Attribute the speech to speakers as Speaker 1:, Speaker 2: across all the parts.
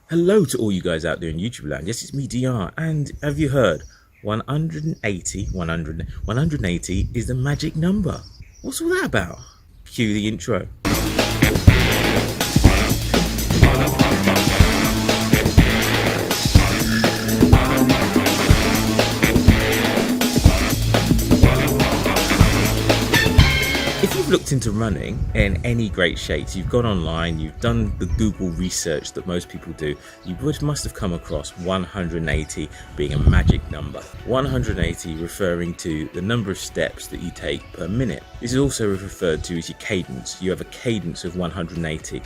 Speaker 1: Hello to all you guys out there in YouTube land. Yes, it's me, DR. And have you heard? 180 is the magic number. What's all that about? Cue the intro. If you've looked into running in any great shapes, you've gone online, you've done the Google research that most people do, you must have come across 180 being a magic number. 180 referring to the number of steps that you take per minute. This is also referred to as your cadence. You have a cadence of 180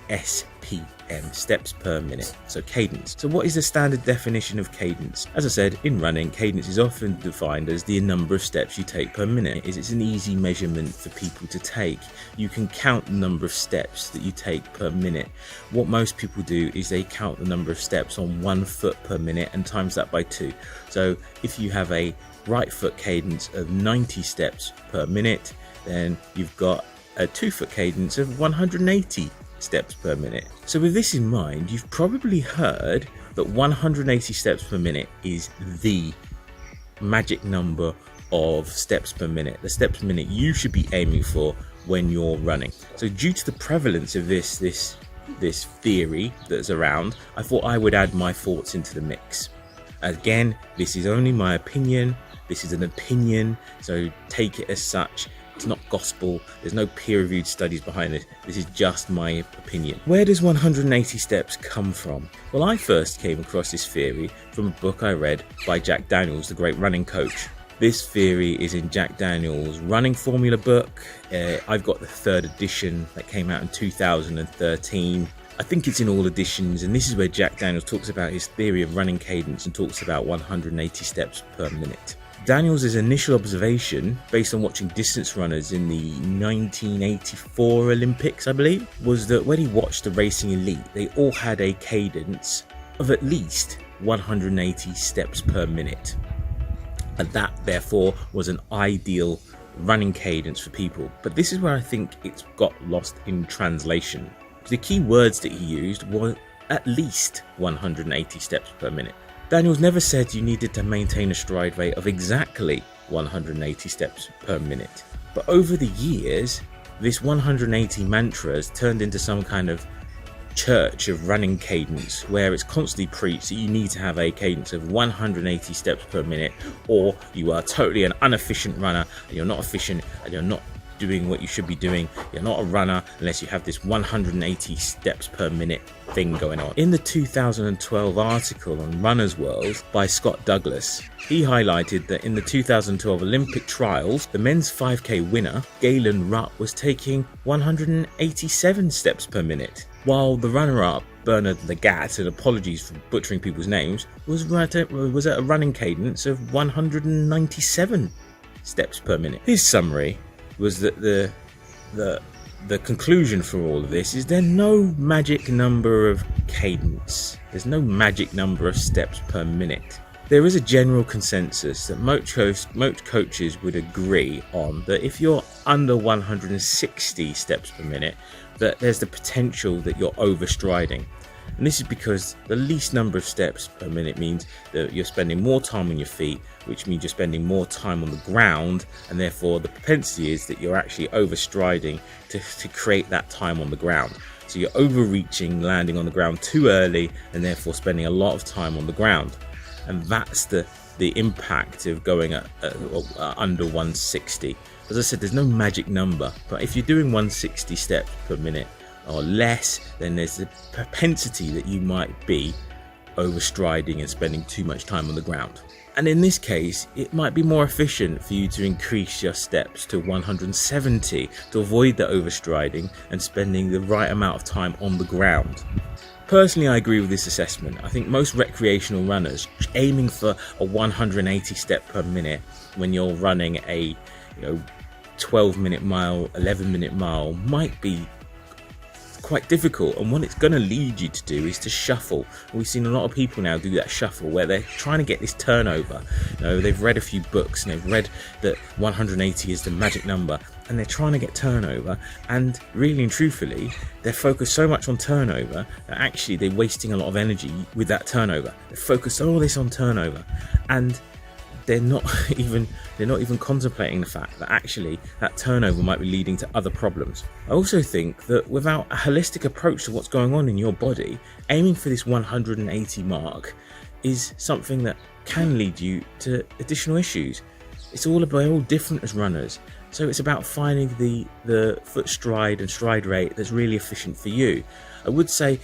Speaker 1: SPM, steps per minute. So cadence. So what is the standard definition of cadence? As I said, in running, cadence is often defined as the number of steps you take per minute. It's an easy measurement for people to take. You can count the number of steps that you take per minute. What most people do is they count the number of steps on 1 foot per minute and times that by 2. So if you have a right foot cadence of 90 steps per minute, then you've got a 2 foot cadence of 180 steps per minute. So with this in mind, you've probably heard that 180 steps per minute is the magic number of steps per minute, the steps per minute you should be aiming for when you're running. So due to the prevalence of this theory that's around, I thought I would add my thoughts into the mix. Again, this is only my opinion. This is an opinion, so take it as such. It's not gospel. There's no peer-reviewed studies behind it. This is just my opinion. Where does 180 steps come from? Well, I first came across this theory from a book I read by Jack Daniels, the great running coach. This theory is in Jack Daniels' running formula book. I've got the 3rd edition that came out in 2013. I think it's in all editions, and this is where Jack Daniels talks about his theory of running cadence and talks about 180 steps per minute. Daniels' initial observation, based on watching distance runners in the 1984 Olympics, I believe, was that when he watched the racing elite, they all had a cadence of at least 180 steps per minute. And that, therefore, was an ideal running cadence for people. But this is where I think it's got lost in translation. The key words that he used were at least 180 steps per minute. Daniels never said you needed to maintain a stride rate of exactly 180 steps per minute. But over the years, this 180 mantra has turned into some kind of church of running cadence, where it's constantly preached that you need to have a cadence of 180 steps per minute, or you are totally an inefficient runner, and you're not efficient, and you're not doing what you should be doing. You're not a runner unless you have this 180 steps per minute thing going on. In the 2012 article on Runner's World by Scott Douglas, he highlighted that in the 2012 Olympic trials, the men's 5k winner, Galen Rupp, was taking 187 steps per minute, while the runner-up, Bernard Lagat, and apologies for butchering people's names, was at a running cadence of 197 steps per minute. His summary was that the conclusion for all of this is there's no magic number of cadence. There's no magic number of steps per minute. There is a general consensus that most coaches would agree on that if you're under 160 steps per minute, that there's the potential that you're overstriding. And this is because the least number of steps per minute means that you're spending more time on your feet, which means you're spending more time on the ground, and therefore the propensity is that you're actually overstriding to create that time on the ground. So you're overreaching, landing on the ground too early, and therefore spending a lot of time on the ground. And that's the impact of going under 160. As I said, there's no magic number, but if you're doing 160 steps per minute or less, then there's the propensity that you might be overstriding and spending too much time on the ground. And in this case, it might be more efficient for you to increase your steps to 170 to avoid the overstriding and spending the right amount of time on the ground. Personally, I agree with this assessment. I think most recreational runners aiming for a 180 step per minute when you're running a 12-minute mile, 11-minute mile might be quite difficult, and what it's going to lead you to do is to shuffle. We've seen a lot of people now do that shuffle where they're trying to get this turnover. They've read a few books and they've read that 180 is the magic number, and they're trying to get turnover, and really and truthfully they're focused so much on turnover that actually they're wasting a lot of energy with that turnover. They're focused all this on turnover, and they're not even contemplating the fact that actually that turnover might be leading to other problems. I also think that without a holistic approach to what's going on in your body, aiming for this 180 mark is something that can lead you to additional issues. It's all different as runners, so it's about finding the foot stride and stride rate that's really efficient for you. I would say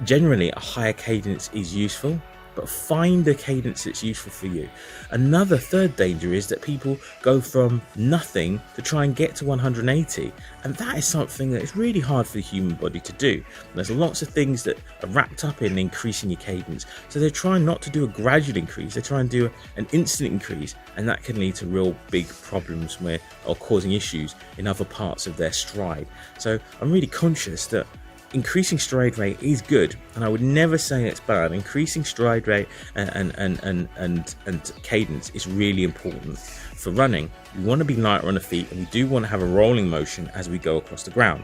Speaker 1: generally a higher cadence is useful, but find a cadence that's useful for you. Another third danger is that people go from nothing to try and get to 180, and that is something that is really hard for the human body to do. There's lots of things that are wrapped up in increasing your cadence, so they're trying not to do a gradual increase, they're trying to do an instant increase, and that can lead to real big problems or causing issues in other parts of their stride. So I'm really conscious that increasing stride rate is good, and I would never say it's bad. Increasing stride rate and cadence is really important for running. We want to be lighter on the feet, and we do want to have a rolling motion as we go across the ground.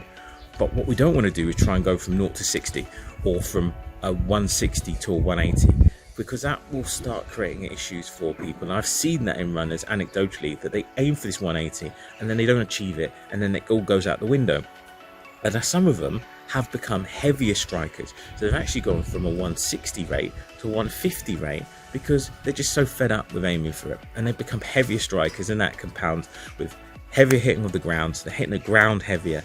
Speaker 1: But what we don't want to do is try and go from 0 to 60 or from a 160 to a 180, because that will start creating issues for people. And I've seen that in runners anecdotally, that they aim for this 180 and then they don't achieve it, and then it all goes out the window. And some of them have become heavier strikers, so they've actually gone from a 160 rate to a 150 rate because they're just so fed up with aiming for it, and they've become heavier strikers, and that compounds with heavier hitting of the ground. So they're hitting the ground heavier,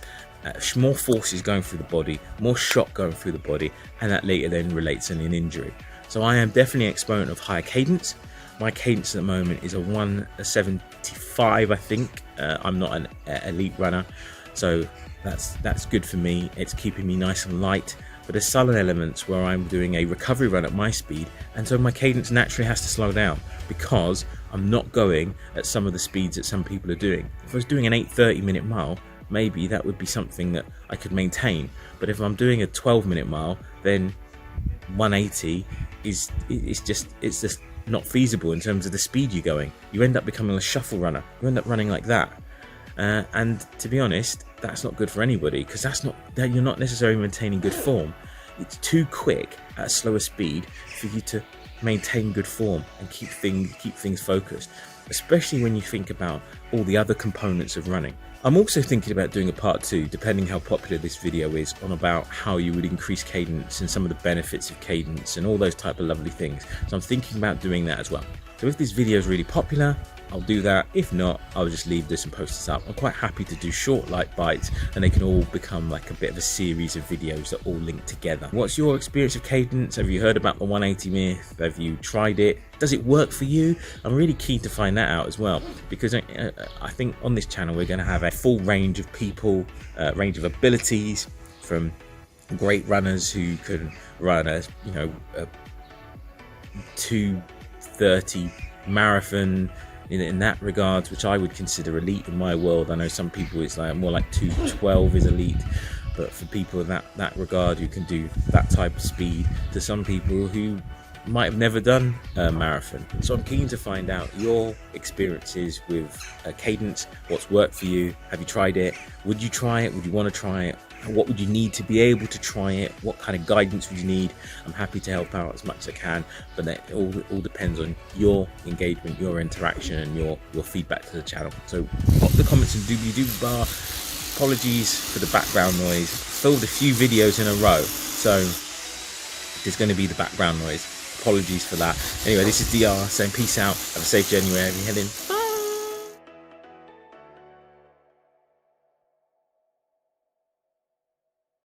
Speaker 1: more forces going through the body, more shock going through the body, and that later then relates in an injury. So I am definitely an exponent of higher cadence. My cadence at the moment is a 175, I think. I'm not an elite runner, so that's good for me. It's keeping me nice and light, but there's sullen elements where I'm doing a recovery run at my speed, and so my cadence naturally has to slow down because I'm not going at some of the speeds that some people are doing. If I was doing an 8:30 minute mile, maybe that would be something that I could maintain, but if I'm doing a 12-minute mile, then 180 it's just not feasible in terms of the speed you're going. You end up becoming a shuffle runner. You end up running like that. And to be honest, that's not good for anybody, because you're not necessarily maintaining good form. It's too quick at a slower speed for you to maintain good form and keep things focused, especially when you think about all the other components of running. I'm also thinking about doing a part 2, depending how popular this video is, on about how you would increase cadence and some of the benefits of cadence and all those type of lovely things. So I'm thinking about doing that as well. So if this video is really popular, I'll do that. If not, I'll just leave this and post this up. I'm quite happy to do short light bites, and they can all become like a bit of a series of videos that all link together. What's your experience of cadence? Have you heard about the 180 myth? Have you tried it? Does it work for you? I'm really keen to find that out as well, because I think on this channel we're going to have a full range of people, range of abilities, from great runners who can run a 2:30 marathon in that regards, which I would consider elite in my world. I know some people it's like more like 2:12 is elite, but for people in that regard who can do that type of speed, to some people who might have never done a marathon. So I'm keen to find out your experiences with cadence. What's worked for you? Have you tried it? Would you try it? Would you want to try it? What would you need to be able to try it? What kind of guidance would you need? I'm happy to help out as much as I can, but that all depends on your engagement, your interaction, and your feedback to the channel. So pop the comments and doobly-doo bar. Apologies for the background noise. Filmed a few videos in a row, so there's going to be the background noise. Apologies for that. Anyway, this is DR saying peace out. Have a safe journey wherever you're heading. Bye.